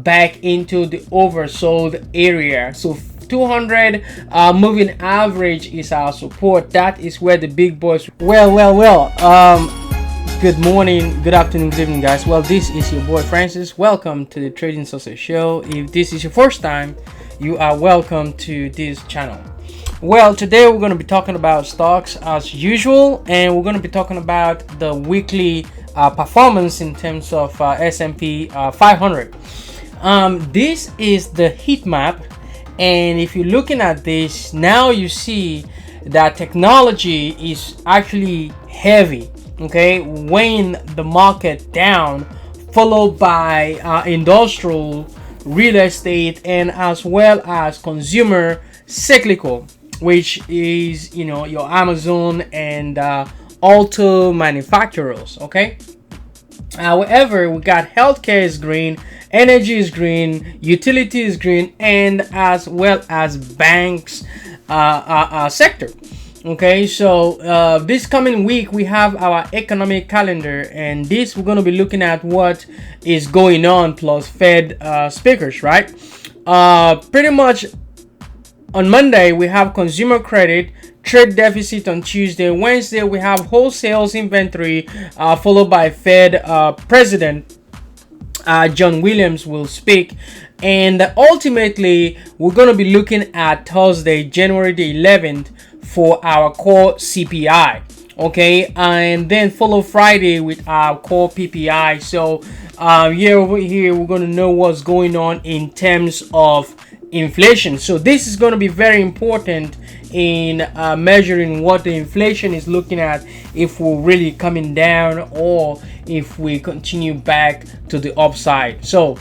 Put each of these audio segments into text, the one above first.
back into the oversold area. So 200 moving average is our support. That is where the big boys. Good morning, good afternoon, good evening, guys. Well, this is your boy Francis. Welcome to the Trading Success Show. If this is your first time, you are welcome to this channel. Well, today we're going to be talking about stocks as usual, and we're going to be talking about the weekly performance in terms of S&P 500. This is the heat map, and if you're looking at this now, you see that technology is actually heavy, okay, weighing the market down, followed by industrial, real estate, and as well as consumer cyclical, which is, you know, your Amazon and auto manufacturers. Okay, however, we got healthcare is green, energy is green, utility is green, and as well as banks sector. Okay, so this coming week we have our economic calendar, and this we're going to be looking at what is going on plus Fed speakers, right? Pretty much on Monday we have consumer credit, trade deficit on Tuesday. Wednesday we have wholesale inventory, followed by Fed President John Williams will speak, and ultimately we're going to be looking at Thursday, January the 11th, for our core CPI. Okay, and then follow Friday with our core PPI. So over here we're going to know what's going on in terms of inflation. So this is going to be very important in measuring what the inflation is looking at, if we're really coming down or if we continue back to the upside. So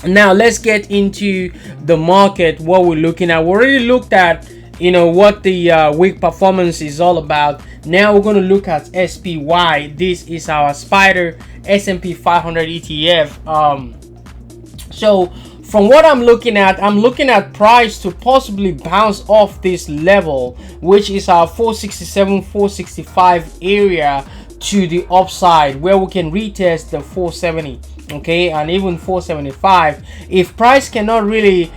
now let's get into the market, what we're looking at. We already looked at, you know, what the week performance is all about. Now we're going to look at SPY. This is our Spider S&P 500 ETF. So from what I'm looking at price to possibly bounce off this level, which is our 467 465 area, to the upside, where we can retest the 470, okay, and even 475. If price cannot really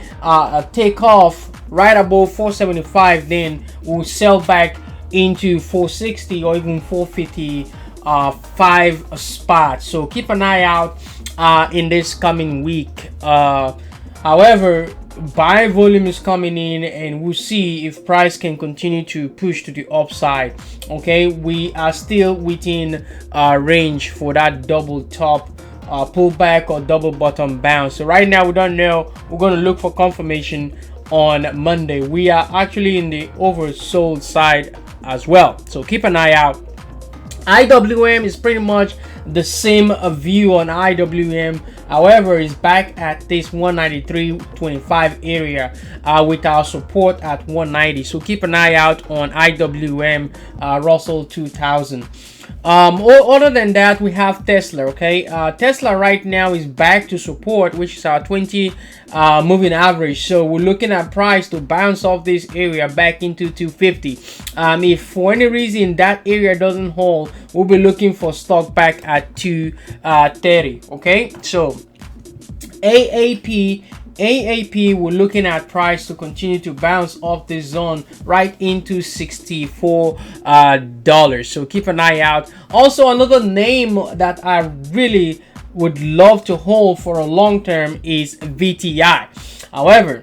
take off right above 475, then we'll sell back into 460 or even 455 spots. So keep an eye out in this coming week. However, buy volume is coming in, and we'll see if price can continue to push to the upside. Okay, we are still within range for that double top pullback or double bottom bounce. So right now we don't know. We're going to look for confirmation on Monday. We are actually in the oversold side as well, so keep an eye out. IWM is pretty much the same view on IWM. However, it's back at this 193.25 area with our support at 190. So keep an eye out on IWM, Russell 2000. Other than that, we have Tesla. Okay, Tesla right now is back to support, which is our 20 moving average. So we're looking at price to bounce off this area back into 250. If for any reason that area doesn't hold, we'll be looking for stock back at 230. Okay, so AAP, we're looking at price to continue to bounce off this zone right into $64. So keep an eye out. Also, another name that I really would love to hold for a long term is VTI. However,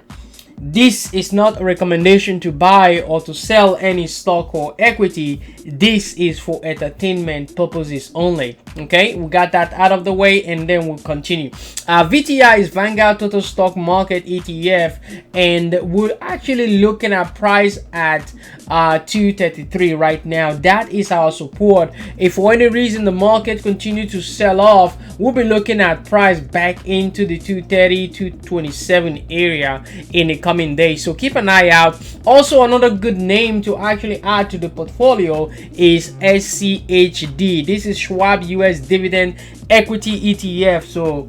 this is not a recommendation to buy or to sell any stock or equity. This is for entertainment purposes only. Okay, we got that out of the way, and then we'll continue. VTI is Vanguard Total Stock Market ETF, and we're actually looking at price at 233 right now. That is our support. If for any reason the market continue to sell off, we'll be looking at price back into the 230 227 area in the coming days. So keep an eye out. Also, another good name to actually add to the portfolio is SCHD. This is Schwab US Dividend Equity ETF. So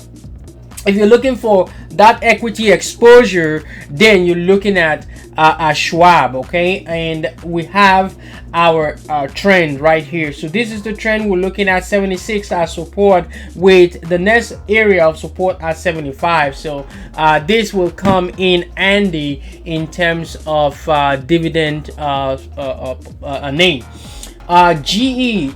If you're looking for that equity exposure, then you're looking at a Schwab, okay? And we have our trend right here. So this is the trend. We're looking at 76 as support, with the next area of support at 75. So this will come in handy in terms of dividend name. GE,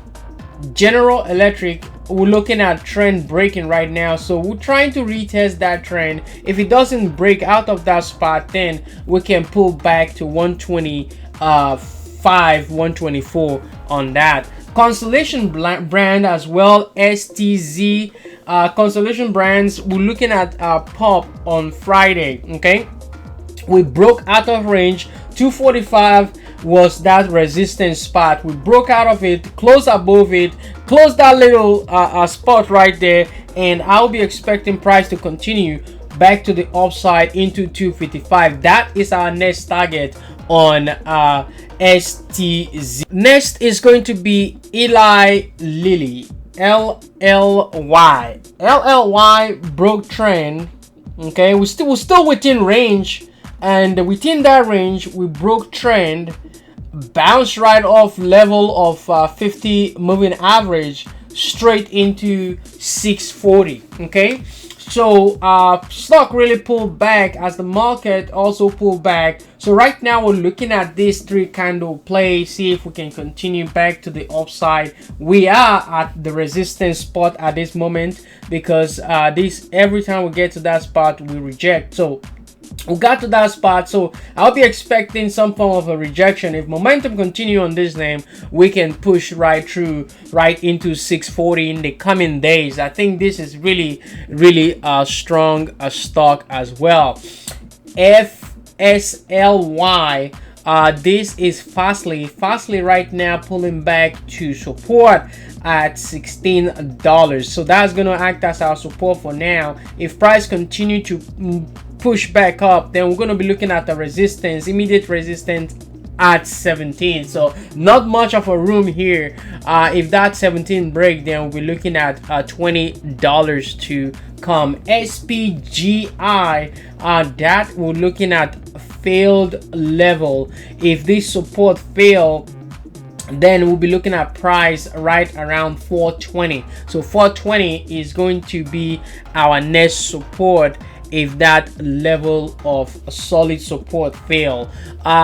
General Electric, we're looking at trend breaking right now, so we're trying to retest that trend. If it doesn't break out of that spot, then we can pull back to 125, 124 on that. Constellation brand as well, STZ, Constellation brands, we're looking at a pop on Friday. Okay, we broke out of range. 245 was that resistance spot. We broke out of it, closed above it, closed that little spot right there, and I'll be expecting price to continue back to the upside into 255. That is our next target on STZ. Next is going to be Eli Lilly, LLY. LLY broke trend. Okay, we're still within range, and within that range we broke trend, bounced right off level of 50 moving average straight into 640. Okay, so stock really pulled back as the market also pulled back. So right now we're looking at this 3 candle play, see if we can continue back to the upside. We are at the resistance spot at this moment, because this, every time we get to that spot we reject. So we got to that spot, so I'll be expecting some form of a rejection. If momentum continue on this name, we can push right through, right into 640 in the coming days. I think this is really strong stock as well. FSLY, this is Fastly right now pulling back to support at $16. So that's going to act as our support for now. If price continue to push back up, then we're going to be looking at the resistance, immediate resistance at 17. So not much of a room here. If that 17 break, then we'll be looking at $20 to come. SPGI, that we're looking at failed level. If this support fail, then we'll be looking at price right around 420. So 420 is going to be our next support if that level of solid support fail.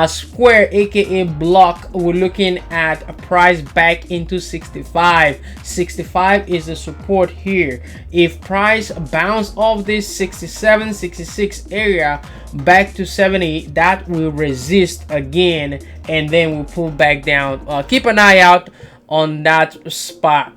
Square, aka block, we're looking at a price back into 65. 65 is the support here. If price bounce off this 67, 66 area back to 70, that will resist again, and then we'll pull back down. Keep an eye out on that spot.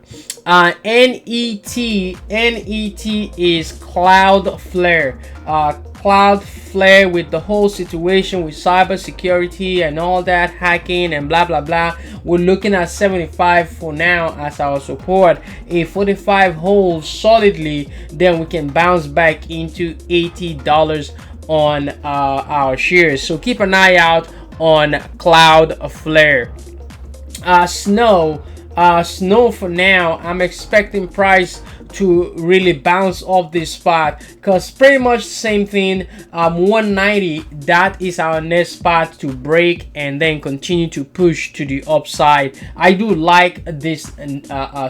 NET is Cloudflare. Cloudflare, with the whole situation with cybersecurity and all that, hacking and blah blah blah, we're looking at 75 for now as our support. If 45 holds solidly, then we can bounce back into $80 on our shares. So keep an eye out on Cloudflare. Snow for now, I'm expecting price to really bounce off this spot, because pretty much the same thing. 190, that is our next spot to break and then continue to push to the upside. I do like this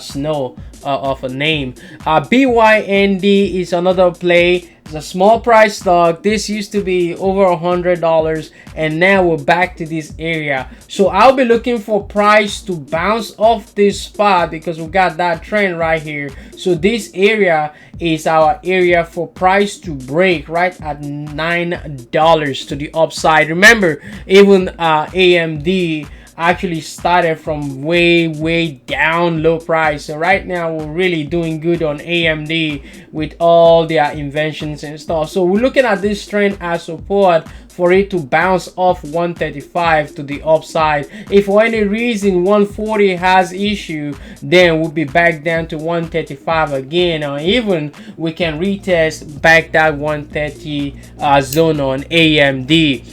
Snow of a name. BYND is another play. It's a small price stock. This used to be over $100, and now we're back to this area. So I'll be looking for price to bounce off this spot, because we got that trend right here. So this area is our area for price to break right at $9 to the upside. Remember, even AMD actually started from way down low price. So right now we're really doing good on AMD with all their inventions and stuff. So we're looking at this trend as support for it to bounce off 135 to the upside. If for any reason 140 has issue, then we'll be back down to 135 again, or even we can retest back that 130 zone on AMD.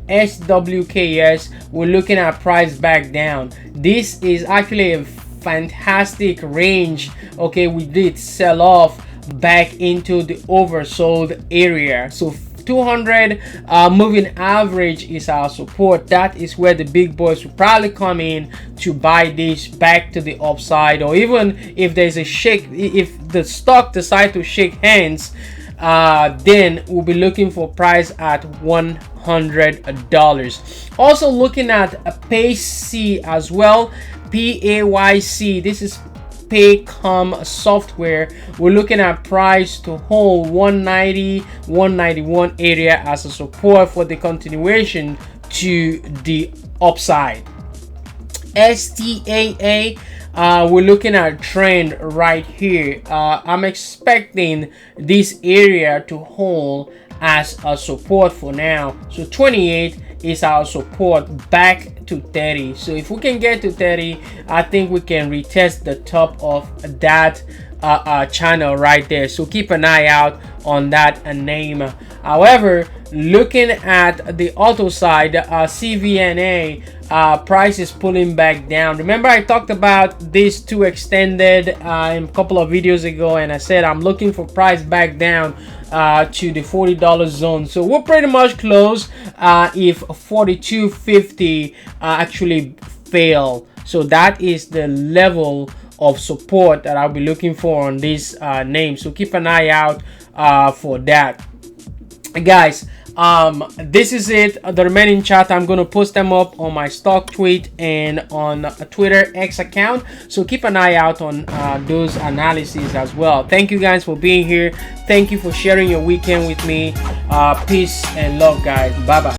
SWKS, we're looking at price back down. This is actually a fantastic range. Okay, we did sell off back into the oversold area. So 200 moving average is our support. That is where the big boys will probably come in to buy this back to the upside, or even if there's a shake, if the stock decide to shake hands, then we'll be looking for price at $100. Also looking at a PAYC as well, PAYC. This is Paycom software. We're looking at price to hold 190 191 area as a support for the continuation to the upside. STAA, we're looking at a trend right here. I'm expecting this area to hold as a support for now. So 28 is our support back to 30. So if we can get to 30, I think we can retest the top of that channel right there. So keep an eye out on that name. However, looking at the auto side, CVNA price is pulling back down. Remember I talked about this two extended in a couple of videos ago, and I said I'm looking for price back down to the $40 zone. So we're pretty much close if 42.50 actually fail. So that is the level of support that I'll be looking for on this name. So keep an eye out for that, guys. This is it. The remaining chat, I'm gonna post them up on my stock tweet and on a Twitter X account, so keep an eye out on those analyses as well. Thank you guys for being here. Thank you for sharing your weekend with me. Peace and love, guys. Bye bye.